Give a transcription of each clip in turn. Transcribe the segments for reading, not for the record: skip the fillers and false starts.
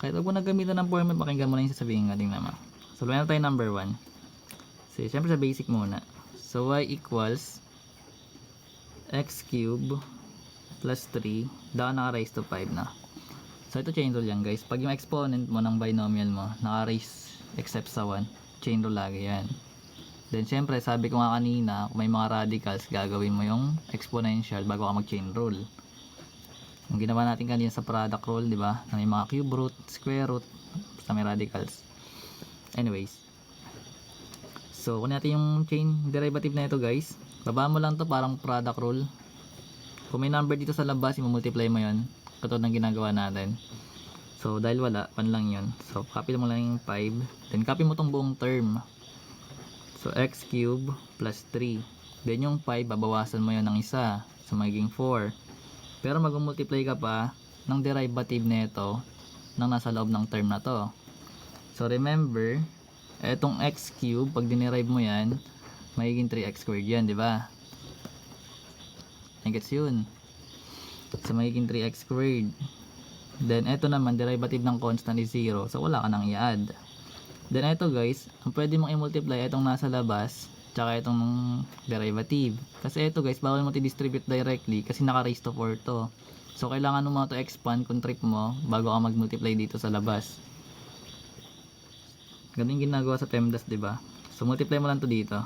Kahit huwag mo na gamitan ng format, pakinggan mo lang yung sasabihin ko. Tingnan mo. So, meron tayo number 1. So, syempre sa basic muna. So, y equals x cube plus 3 down naka-raise to 5 na. So, ito chain rule yan guys. Pag yung exponent mo ng binomial mo, naka-raise except sa 1, chain rule lagi yan. Then, syempre, sabi ko nga kanina, kung may mga radicals, gagawin mo yung exponential bago ka mag-chain rule. Yung ginawa natin kanina sa product rule, di ba? Na may mga cube root, square root, basta may radicals. Anyways. So, kung natin yung chain derivative na ito guys, baba mo lang to parang product rule. Kung may number dito sa labas, i-multiply mo yun. Katulad ng ginagawa natin. So, dahil wala, 1 lang yun. So, copy mo lang yung 5. Then, copy mo tong buong term. So, x cube plus 3. Then, yung 5, babawasan mo yun ng isa. So, magiging 4. Pero, mag-multiply ka pa ng derivative nito nang nasa loob ng term na to. So, remember, etong x cube, pag dinerive mo yan, magiging 3x squared yan, di ba? Gets yun. So, magiging 3x squared. Then, eto naman, derivative ng constant is 0. So, wala ka nang i-add. Then, eto guys, ang pwede mong i-multiply etong nasa labas, tsaka itong derivative. Kasi eto guys, bawal mo i-distribute directly kasi naka-raise to 4 to. So, kailangan mo to expand kung trip mo bago ka mag-multiply dito sa labas. Ganun yung ginagawa sa PEMDAS, diba? So, multiply mo lang to dito.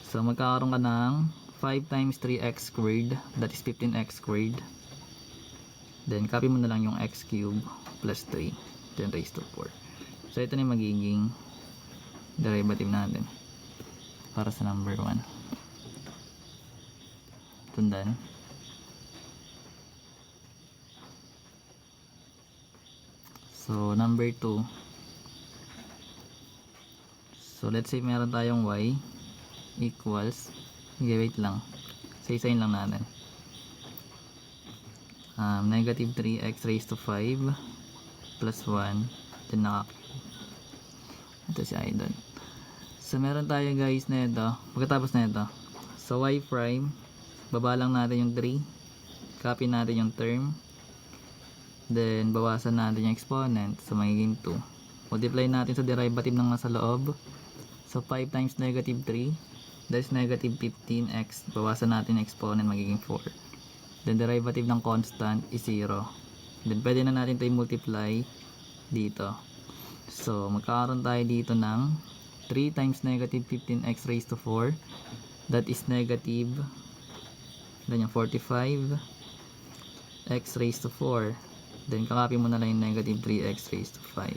So, magkakaroon ka ng 5 times 3x squared, that is 15x squared. Then, copy mo na lang yung x cube plus 3, then raised to 4. So, ito na yung magiging derivative natin para sa number 1. Tundan. So, number 2. So, let's say meron tayong y equals, wait lang. Isa-isayin lang natin. Negative 3x raised to 5 plus 1, then ito si Idol. So, meron tayo guys na ito. Pagkatapos na ito, so y prime, baba lang natin yung 3, copy natin yung term, then bawasan natin yung exponent, so magiging 2. Multiply natin sa derivative ng nasa loob. So, 5 times negative 3, that is negative 15x, bawasan natin yung exponent, magiging 4. Then, derivative ng constant is 0. Then, pwede na natin ito i-multiply dito. So, magkakaroon tayo dito ng 3 times negative 15x raised to 4. That is negative, then yung 45 x raised to 4. Then, kakopy mo na lang yung negative 3x raised to 5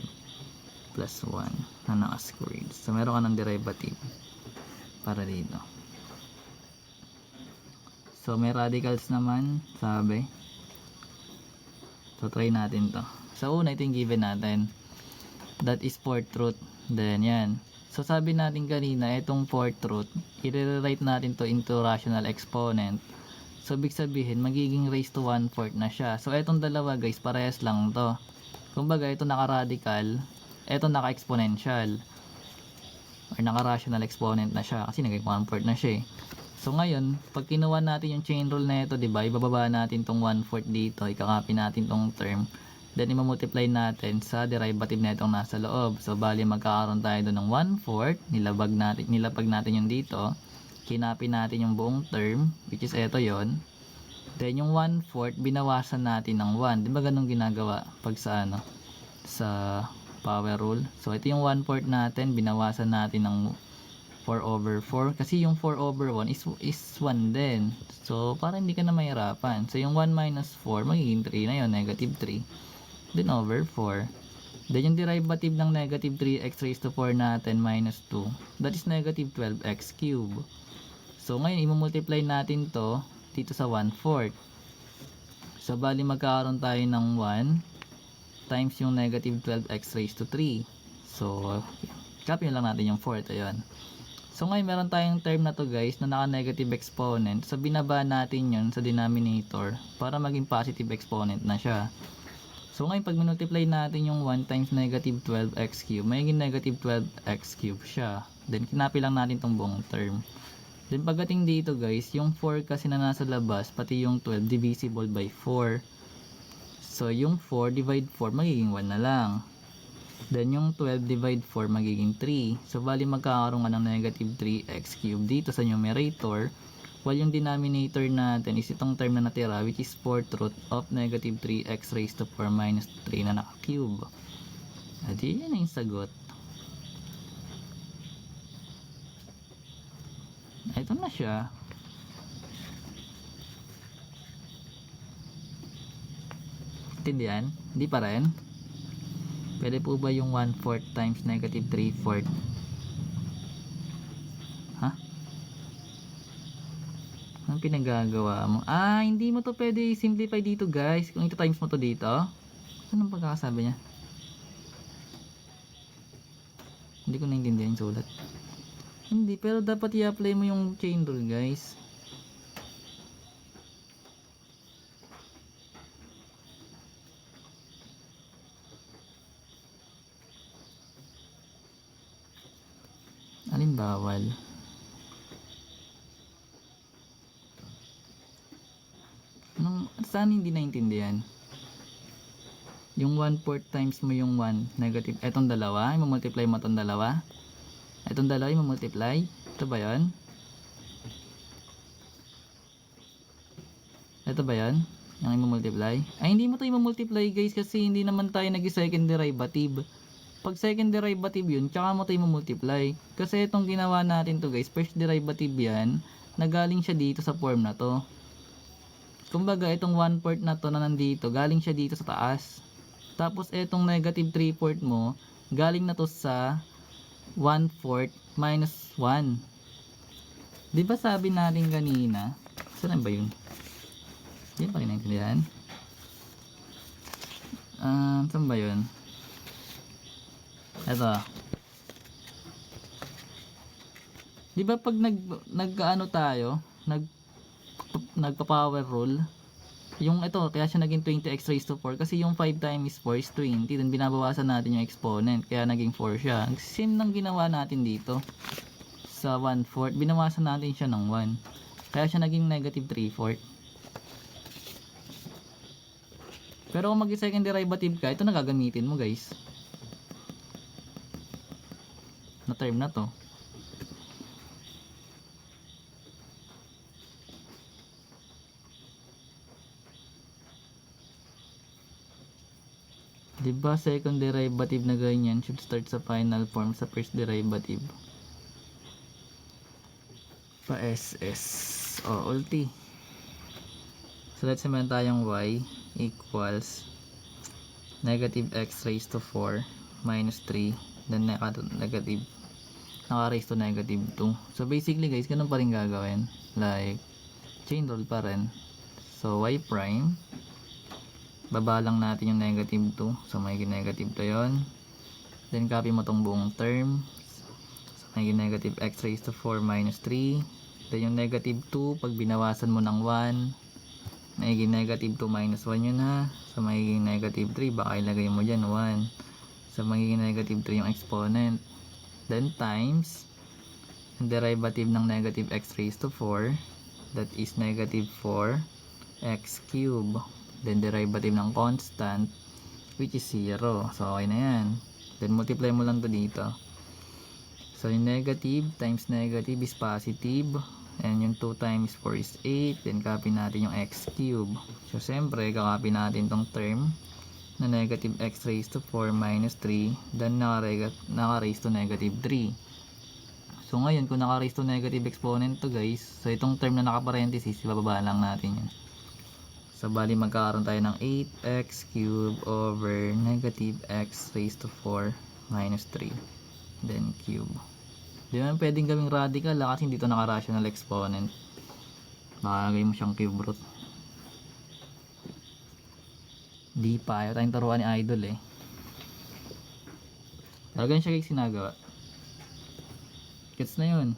plus 1 na naka-squared. So, meron ka ng derivative para dito. So, may radicals naman, sabi. So, try natin to. Sa una, ito yung given natin. That is fourth root. Then, yan. So, sabi natin kanina, itong fourth root, i-rewrite natin to into rational exponent. So, ibig sabihin, magiging raised to 1/4 na siya. So, itong dalawa guys, parehas lang to. Kumbaga, ito naka-radical, ito naka-exponential. Or naka-rational exponent na siya. Kasi naging 1/4 na siya eh. So, ngayon, pag kinuha natin yung chain rule na ito, diba, ibababa natin tong 1/4 dito, ikakopy natin tong term. Then, i-multiply natin sa derivative na itong nasa loob. So, bali magkakaroon tayo doon ng 1/4. Nilapag natin yung dito. Kinopy natin yung buong term, which is ito yon. Then, yung 1/4, binawasan natin ng 1. Diba ganun ginagawa pag sa power rule? So, ito yung 1/4 natin, binawasan natin ng 4/4. Kasi yung 4/1 is 1 din. So, para hindi ka na mahirapan. So, yung 1 minus 4, magiging 3 na yun, negative 3. Then over 4. Then yung derivative ng negative 3x raised to 4 natin minus 2. That is negative 12x cube. So ngayon i-multiply natin to dito sa 1/4. So bali magkakaroon tayo ng 1 times yung negative 12x raised to 3. So copy lang natin yung 4. Ito yun. So ngayon meron tayong term na to guys na naka-negative exponent. So binaba natin yun sa denominator para maging positive exponent na siya. So ngayon pag multiply natin yung 1 times negative 12x cube, magiging negative 12x cube siya. Then kinapi lang natin tong buong term. Then pagdating dito guys, yung 4 kasi na nasa labas, pati yung 12 divisible by 4. So, yung 4 divide 4 magiging 1 na lang. Then, yung 12 divide 4 magiging 3. So, bali magkakaroon ka ng negative 3x cubed dito sa numerator. While yung denominator natin is itong term na natira, which is 4th root of negative 3x raised to 4 minus 3 na naka-cube. At yun na yung sagot. Ito na siya. Intindihan? Hindi pa rin? Pwede po ba yung 1/4 times negative 3/4? Ha? Anong pinagagawa mo? Hindi mo to pwede simplify dito guys. Kung ito times mo to dito. Anong pagkakasabi niya? Hindi ko naintindihan yung sulat. Hindi, pero dapat i-apply mo yung chain rule guys. Alin bawal? Saan hindi naintindihan? Yung 1/4 times mo yung 1 negative. Etong dalawa, i-multiply mo itong dalawa. Etong dalawa, i-multiply. Ito ba yun? Ito ba yun? Yung i-multiply? Hindi mo ito i-multiply guys kasi hindi naman tayo nag-second derivative. Pag second derivative yun, tsaka mo ito i-multiply. Kasi itong ginawa natin to guys, first derivative yan, nagaling siya dito sa form na to. Kumbaga, itong 1/4 na to na nandito, galing siya dito sa taas. Tapos, itong negative 3/4 mo, galing na to sa 1/4 minus 1. Diba sabi natin kanina, saan ba yun? Hindi pa rin naintindihan. Saan ba yun? Ito. Diba pag nagkaano tayo, nagpa-power rule, yung ito, kaya siya naging 20x raised to 4 kasi yung 5 times 4 is 20, then binabawasan natin yung exponent, kaya naging 4 siya. Same nang ginawa natin dito sa 1/4, binawasan natin siya ng 1, kaya siya naging negative 3/4. Pero kung mag-second derivative ka, ito na gagamitin mo guys, na term na to. Diba second derivative na ganyan should start sa final form sa first derivative. Pa SS o ulti. So let's say meron tayong y equals negative x raised to 4 minus 3, then negative naka-raise to negative 2. So basically guys, ganun pa rin gagawin, like chain rule pa rin. So y prime, baba lang natin yung negative 2, so may negative 2 yon. Then copy mo tong buong term, so may negative x raised to 4 minus 3. Then yung negative 2, pag binawasan mo ng 1, may negative 2 minus 1 yun ha. So may negative 3, baka ilagay mo dyan 1. So magiging negative 3 yung exponent. Then times yung derivative ng negative x raised to 4, that is negative 4x cube. Then derivative ng constant, which is 0. So okay na yan. Then multiply mo lang to dito. So yung negative times negative is positive, and yung 2 times 4 is 8. Then copy natin yung x cube. So siyempre kakopy natin tong term na negative x raised to 4 minus 3, then naka-raise to negative 3. So ngayon kung naka-raise to negative exponent to guys, so itong term na naka-parenthesis, ibababa lang natin yan. So bali magkakaroon tayo ng 8x cube over negative x raised to 4 minus 3, then cube. Di naman pwedeng gawing radical kasi hindi ito naka-rational exponent. Baka lagay mo siyang cube root. Di pa, ayaw tayong turuan ni idol eh. Talagang siya kayo sinagawa. Gets na yun.